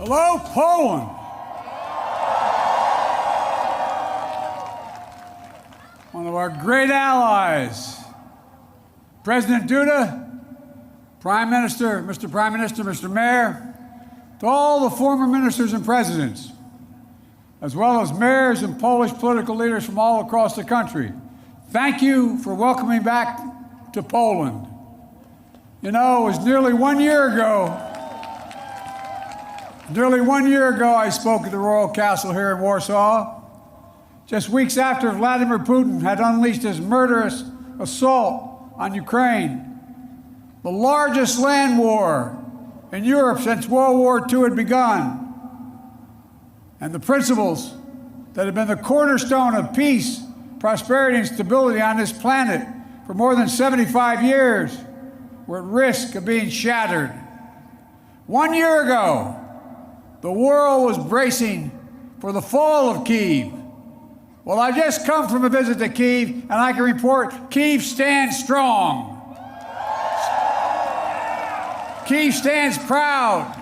Hello, Poland. One of our great allies. President Duda, Prime Minister, Mr. Mayor, to all the former ministers and presidents, as well as mayors and Polish political leaders from all across the country, thank you for welcoming back to Poland. You know, it was nearly 1 year ago I spoke at the Royal Castle here in Warsaw, just weeks after Vladimir Putin had unleashed his murderous assault on Ukraine, the largest land war in Europe since World War II had begun. And the principles that have been the cornerstone of peace, prosperity, and stability on this planet for more than 75 years were at risk of being shattered. 1 year ago, the world was bracing for the fall of Kyiv. Well, I just come from a visit to Kyiv, and I can report Kyiv stands strong. Kyiv stands proud.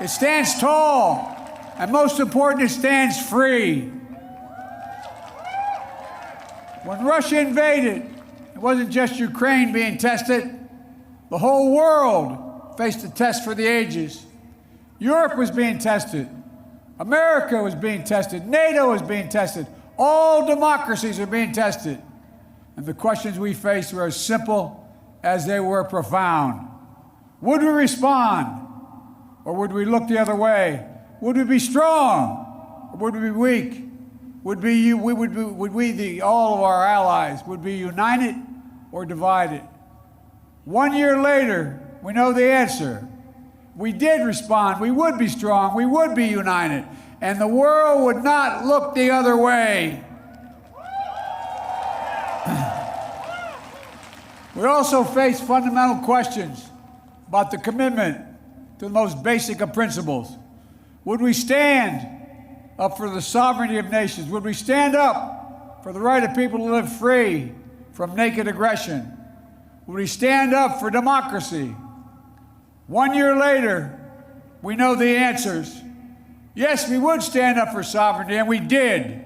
It stands tall. And most important, it stands free. When Russia invaded, it wasn't just Ukraine being tested. The whole world faced a test for the ages. Europe was being tested. America was being tested. NATO was being tested. All democracies are being tested. And the questions we faced were as simple as they were profound. Would we respond? Or would we look the other way? Would we be strong? Or would we be weak? All of our allies, would be united or divided? 1 year later, we know the answer. We did respond. We would be strong. We would be united. And the world would not look the other way. We also face fundamental questions about the commitment to the most basic of principles. Would we stand up for the sovereignty of nations? Would we stand up for the right of people to live free from naked aggression? Would we stand up for democracy? 1 year later, we know the answers. Yes, we would stand up for sovereignty, and we did.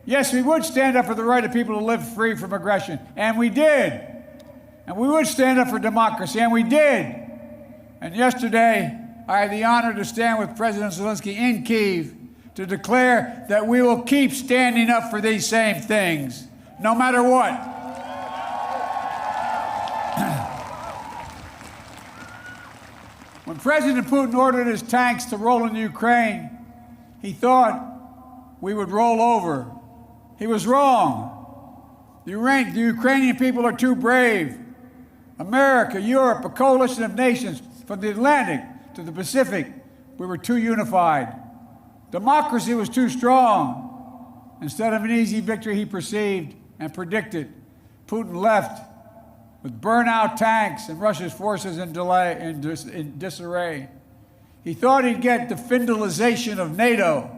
Yes, we would stand up for the right of people to live free from aggression, and we did. And we would stand up for democracy, and we did. And yesterday, I had the honor to stand with President Zelensky in Kyiv to declare that we will keep standing up for these same things, no matter what. When President Putin ordered his tanks to roll into Ukraine, he thought we would roll over. He was wrong. The Ukrainian people are too brave. America, Europe, a coalition of nations from the Atlantic to the Pacific, we were too unified. Democracy was too strong. Instead of an easy victory he perceived and predicted, Putin left with burnt-out tanks and Russia's forces in disarray. He thought he'd get the Finlandization of NATO.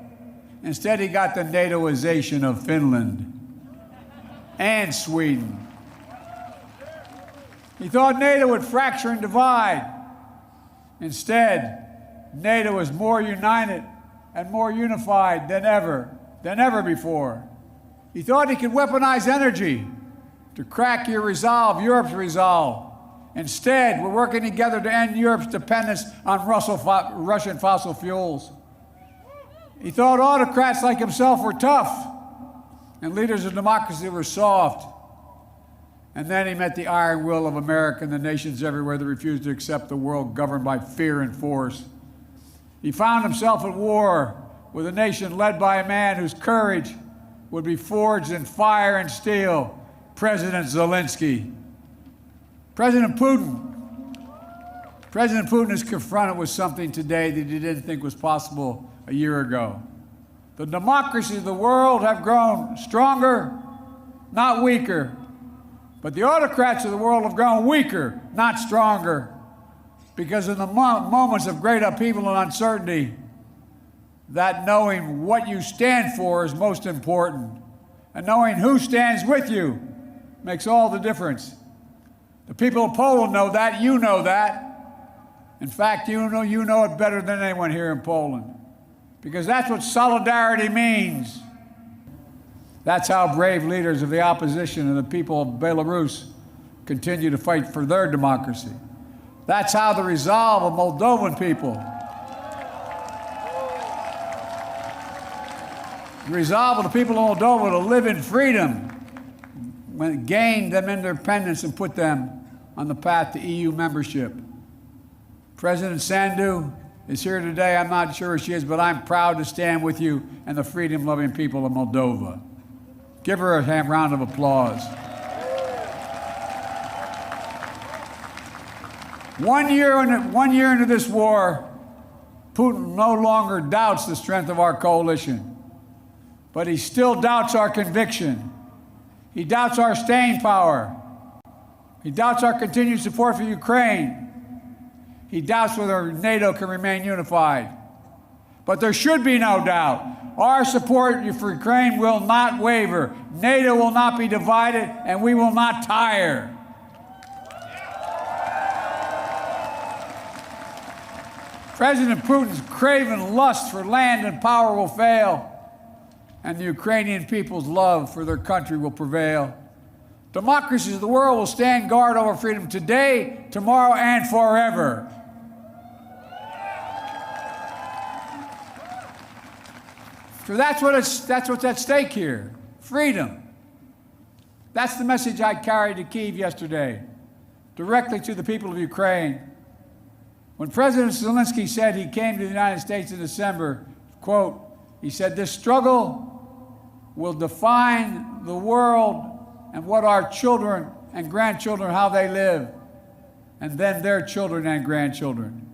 Instead, he got the NATOization of Finland and Sweden. He thought NATO would fracture and divide. Instead, NATO is more united and more unified than ever before. He thought he could weaponize energy to crack Europe's resolve. Instead, we're working together to end Europe's dependence on Russian fossil fuels. He thought autocrats like himself were tough and leaders of democracy were soft. And then he met the iron will of America and the nations everywhere that refused to accept the world governed by fear and force. He found himself at war with a nation led by a man whose courage would be forged in fire and steel, President Zelensky. President Putin is confronted with something today that he didn't think was possible a year ago. The democracies of the world have grown stronger, not weaker. But the autocrats of the world have grown weaker, not stronger. Because in the moments of great upheaval and uncertainty, that knowing what you stand for is most important. And knowing who stands with you makes all the difference. The people of Poland know that, you know that. In fact, you know it better than anyone here in Poland, because that's what solidarity means. That's how brave leaders of the opposition and the people of Belarus continue to fight for their democracy. That's how the resolve of Moldovan people, the resolve of the people of Moldova to live in freedom, gained them independence and put them on the path to EU membership. President Sandu is here today. I'm not sure where she is, but I'm proud to stand with you and the freedom-loving people of Moldova. Give her a round of applause. 1 year into this war, Putin no longer doubts the strength of our coalition, but he still doubts our conviction. He doubts our staying power. He doubts our continued support for Ukraine. He doubts whether NATO can remain unified. But there should be no doubt. Our support for Ukraine will not waver. NATO will not be divided, and we will not tire. President Putin's craven lust for land and power will fail, and the Ukrainian people's love for their country will prevail. Democracies of the world will stand guard over freedom today, tomorrow, and forever. So that's what's at stake here, freedom. That's the message I carried to Kyiv yesterday, directly to the people of Ukraine. When President Zelensky said he came to the United States in December, quote, he said, "This struggle will define the world and what our children and grandchildren, how they live, and then their children and grandchildren."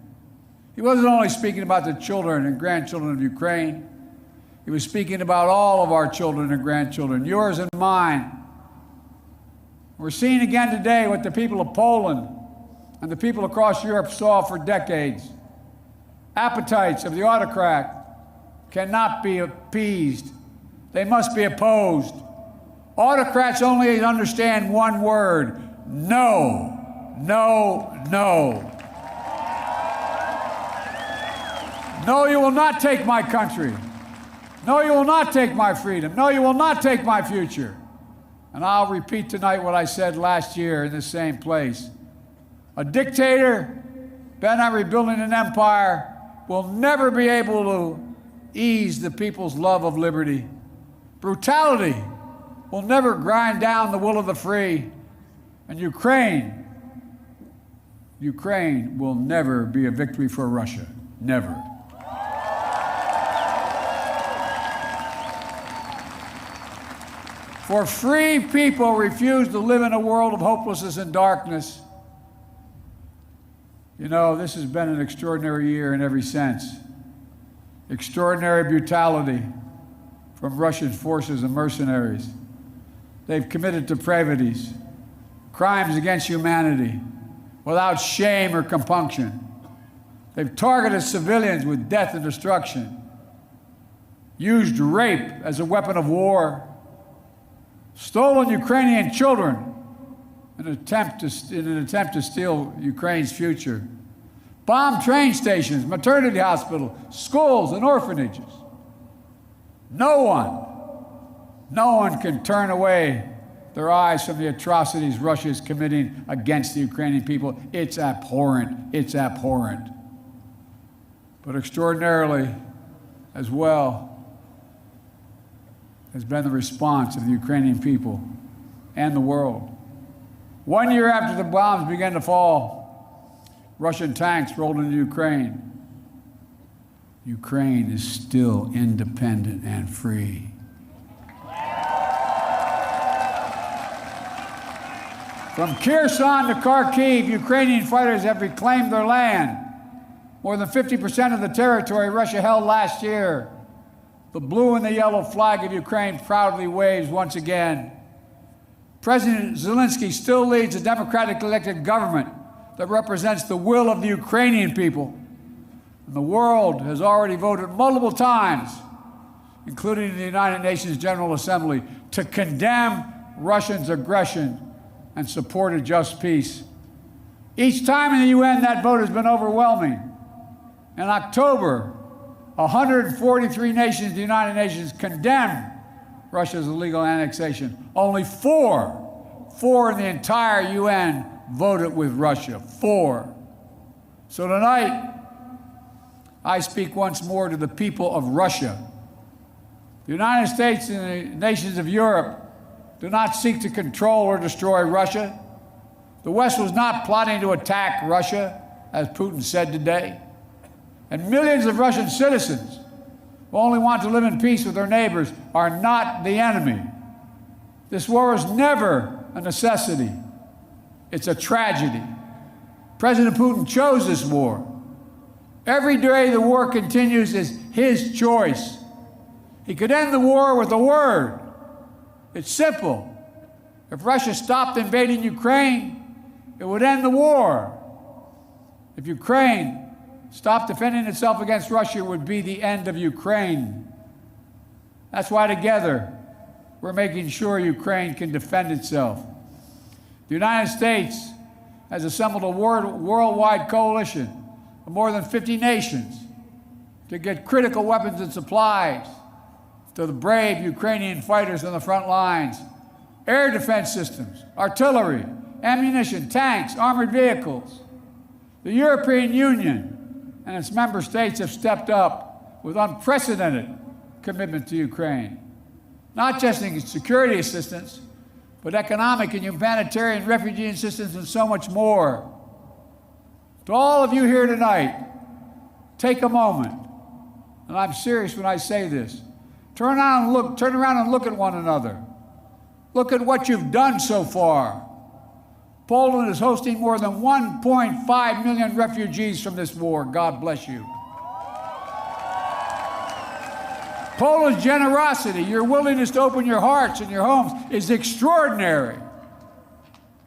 He wasn't only speaking about the children and grandchildren of Ukraine. He was speaking about all of our children and grandchildren, yours and mine. We're seeing again today what the people of Poland and the people across Europe saw for decades. Appetites of the autocrat cannot be appeased. They must be opposed. Autocrats only understand one word: no, no, no. No, you will not take my country. No, you will not take my freedom. No, you will not take my future. And I'll repeat tonight what I said last year in the same place. A dictator bent on rebuilding an empire will never be able to ease the people's love of liberty. Brutality will never grind down the will of the free. And Ukraine will never be a victory for Russia. Never. For free people refuse to live in a world of hopelessness and darkness. You know, this has been an extraordinary year in every sense. Extraordinary brutality from Russian forces and mercenaries. They've committed depravities, crimes against humanity, without shame or compunction. They've targeted civilians with death and destruction, used rape as a weapon of war, stolen Ukrainian children in an attempt to steal Ukraine's future, bombed train stations, maternity hospitals, schools, and orphanages. No one can turn away their eyes from the atrocities Russia is committing against the Ukrainian people. It's abhorrent. It's abhorrent. But extraordinarily, as well, has been the response of the Ukrainian people and the world. 1 year after the bombs began to fall, Russian tanks rolled into Ukraine. Ukraine is still independent and free. From Kherson to Kharkiv, Ukrainian fighters have reclaimed their land. More than 50% of the territory Russia held last year. The blue and the yellow flag of Ukraine proudly waves once again. President Zelensky still leads a democratically elected government that represents the will of the Ukrainian people. And the world has already voted multiple times, including in the United Nations General Assembly, to condemn Russia's aggression and support a just peace. Each time in the UN, that vote has been overwhelming. In October, 143 nations, the United Nations, condemned Russia's illegal annexation. Only four in the entire UN voted with Russia. 4. So tonight, I speak once more to the people of Russia. The United States and the nations of Europe do not seek to control or destroy Russia. The West was not plotting to attack Russia, as Putin said today. And millions of Russian citizens who only want to live in peace with their neighbors are not the enemy. This war is never a necessity. It's a tragedy. President Putin chose this war. Every day the war continues is his choice. He could end the war with a word. It's simple. If Russia stopped invading Ukraine, it would end the war. If Ukraine stopped defending itself against Russia, it would be the end of Ukraine. That's why together we're making sure Ukraine can defend itself. The United States has assembled a worldwide coalition of more than 50 nations to get critical weapons and supplies to the brave Ukrainian fighters on the front lines, air defense systems, artillery, ammunition, tanks, armored vehicles. The European Union and its member states have stepped up with unprecedented commitment to Ukraine, not just in security assistance, but economic and humanitarian refugee assistance and so much more. To all of you here tonight, take a moment, and I'm serious when I say this. Turn around and look at one another. Look at what you've done so far. Poland is hosting more than 1.5 million refugees from this war. God bless you. Poland's generosity, your willingness to open your hearts and your homes is extraordinary.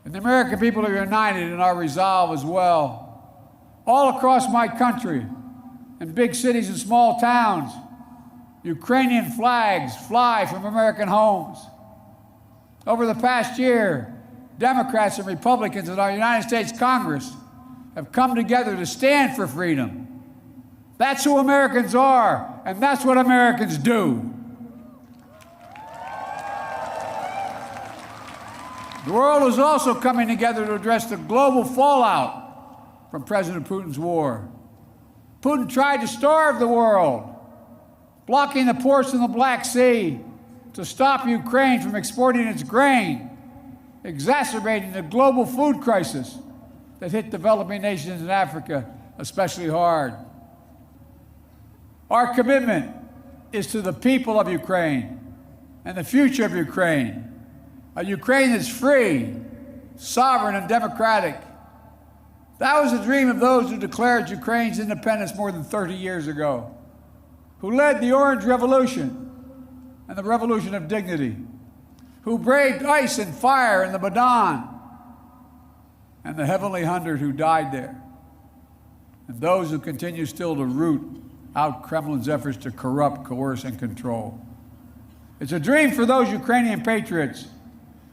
And the American people are united in our resolve as well. All across my country, in big cities and small towns, Ukrainian flags fly from American homes. Over the past year, Democrats and Republicans in our United States Congress have come together to stand for freedom. That's who Americans are, and that's what Americans do. The world is also coming together to address the global fallout from President Putin's war. Putin tried to starve the world, blocking the ports in the Black Sea to stop Ukraine from exporting its grain, exacerbating the global food crisis that hit developing nations in Africa especially hard. Our commitment is to the people of Ukraine and the future of Ukraine, a Ukraine that's free, sovereign, and democratic. That was the dream of those who declared Ukraine's independence more than 30 years ago, who led the Orange Revolution and the Revolution of Dignity, who braved ice and fire in the Maidan, and the Heavenly 100 who died there, and those who continue still to root out Kremlin's efforts to corrupt, coerce, and control. It's a dream for those Ukrainian patriots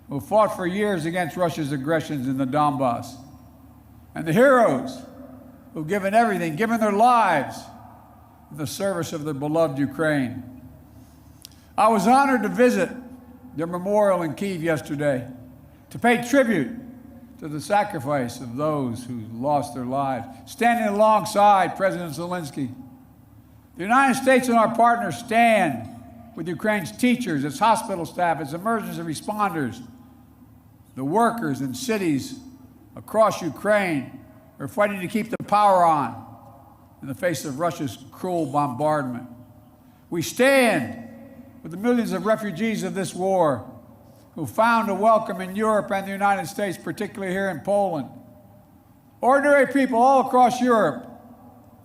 who fought for years against Russia's aggressions in the Donbass, and the heroes who've given everything, given their lives in the service of their beloved Ukraine. I was honored to visit their memorial in Kyiv yesterday, to pay tribute to the sacrifice of those who lost their lives, standing alongside President Zelensky. The United States and our partners stand with Ukraine's teachers, its hospital staff, its emergency responders, the workers in cities across Ukraine who are fighting to keep the power on in the face of Russia's cruel bombardment. We stand with the millions of refugees of this war who found a welcome in Europe and the United States, particularly here in Poland. Ordinary people all across Europe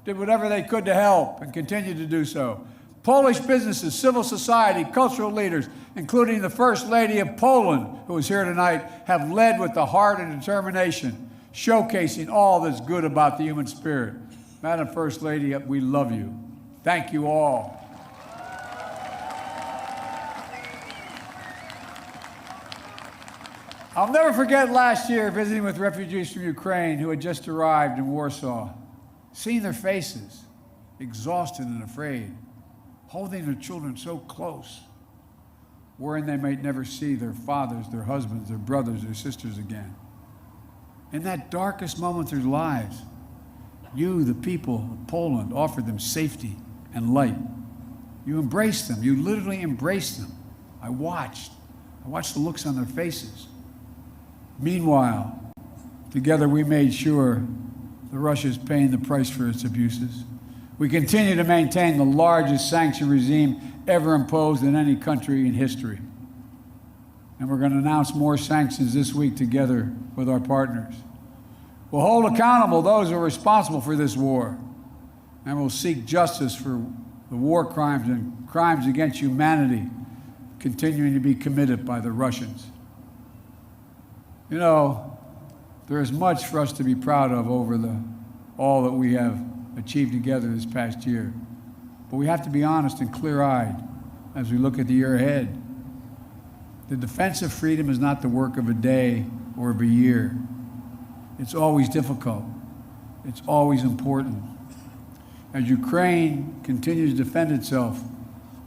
did whatever they could to help and continue to do so. Polish businesses, civil society, cultural leaders, including the First Lady of Poland, who is here tonight, have led with the heart and determination, showcasing all that's good about the human spirit. Madam First Lady, we love you. Thank you all. I I'll never forget last year visiting with refugees from Ukraine who had just arrived in Warsaw, seeing their faces, exhausted and afraid, holding their children so close, worrying they might never see their fathers, their husbands, their brothers, their sisters again. In that darkest moment of their lives, you, the people of Poland, offered them safety and light. You embraced them. You literally embraced them. I watched the looks on their faces. Meanwhile, together we made sure that Russia is paying the price for its abuses. We continue to maintain the largest sanction regime ever imposed in any country in history. And we're going to announce more sanctions this week together with our partners. We'll hold accountable those who are responsible for this war, and we'll seek justice for the war crimes and crimes against humanity continuing to be committed by the Russians. You know, there is much for us to be proud of over all that we have achieved together this past year. But we have to be honest and clear-eyed as we look at the year ahead. The defense of freedom is not the work of a day or of a year. It's always difficult. It's always important. As Ukraine continues to defend itself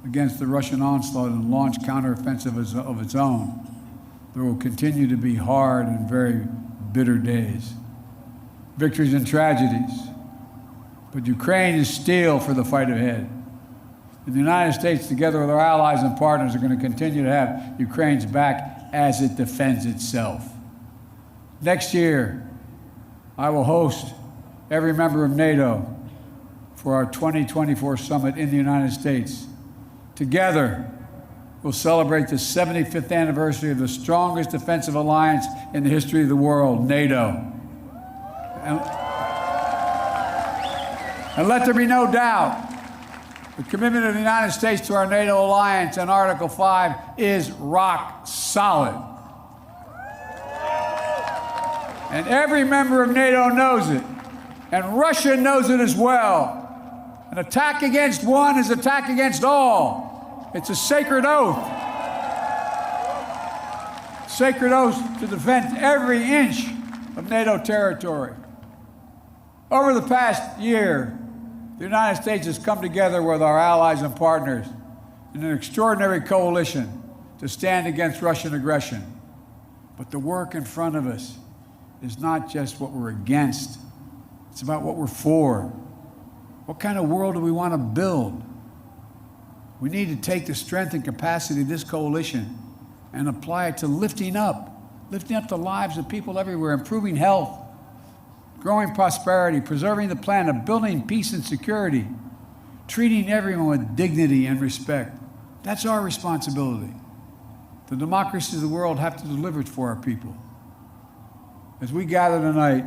against the Russian onslaught and launch counteroffensive of its own, there will continue to be hard and very bitter days, victories and tragedies. But Ukraine is steel for the fight ahead. And the United States, together with our allies and partners, are going to continue to have Ukraine's back as it defends itself. Next year, I will host every member of NATO for our 2024 summit in the United States. Together, we'll celebrate the 75th anniversary of the strongest defensive alliance in the history of the world, NATO. And let there be no doubt, the commitment of the United States to our NATO alliance and Article 5 is rock solid. And every member of NATO knows it, and Russia knows it as well. An attack against one is an attack against all. It's a sacred oath. Sacred oath to defend every inch of NATO territory. Over the past year, the United States has come together with our allies and partners in an extraordinary coalition to stand against Russian aggression. But the work in front of us is not just what we're against, it's about what we're for. What kind of world do we want to build? We need to take the strength and capacity of this coalition and apply it to lifting up the lives of people everywhere, improving health, growing prosperity, preserving the planet, building peace and security, treating everyone with dignity and respect. That's our responsibility. The democracies of the world have to deliver it for our people. As we gather tonight,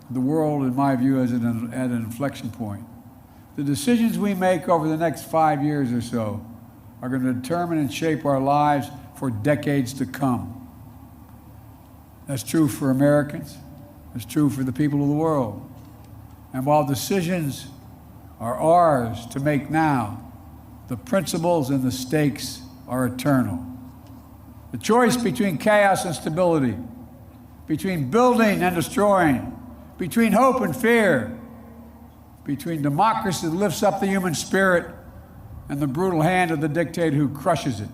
the world, in my view, is at an inflection point. The decisions we make over the next 5 years or so are going to determine and shape our lives for decades to come. That's true for Americans. It's true for the people of the world. And while decisions are ours to make now, the principles and the stakes are eternal. The choice between chaos and stability, between building and destroying, between hope and fear, between democracy that lifts up the human spirit and the brutal hand of the dictator who crushes it,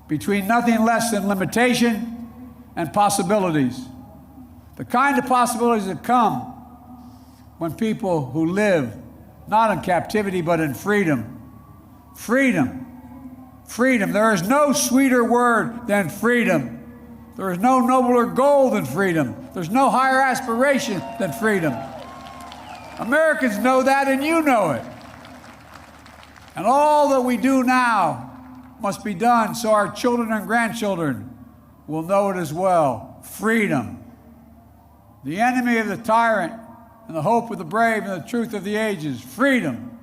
between nothing less than limitation and possibilities. The kind of possibilities that come when people who live not in captivity but in freedom. Freedom. Freedom. There is no sweeter word than freedom. There is no nobler goal than freedom. There's no higher aspiration than freedom. Americans know that, and you know it. And all that we do now must be done so our children and grandchildren will know it as well. Freedom. The enemy of the tyrant and the hope of the brave and the truth of the ages. Freedom.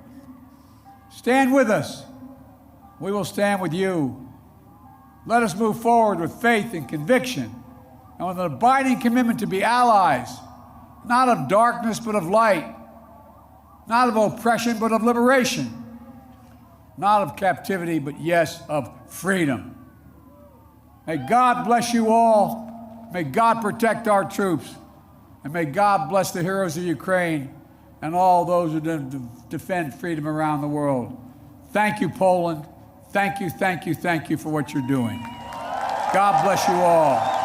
Stand with us. We will stand with you. Let us move forward with faith and conviction and with an abiding commitment to be allies, not of darkness but of light, not of oppression but of liberation, not of captivity but yes, of freedom. May God bless you all. May God protect our troops. And may God bless the heroes of Ukraine and all those who defend freedom around the world. Thank you, Poland. Thank you, thank you, thank you for what you're doing. God bless you all.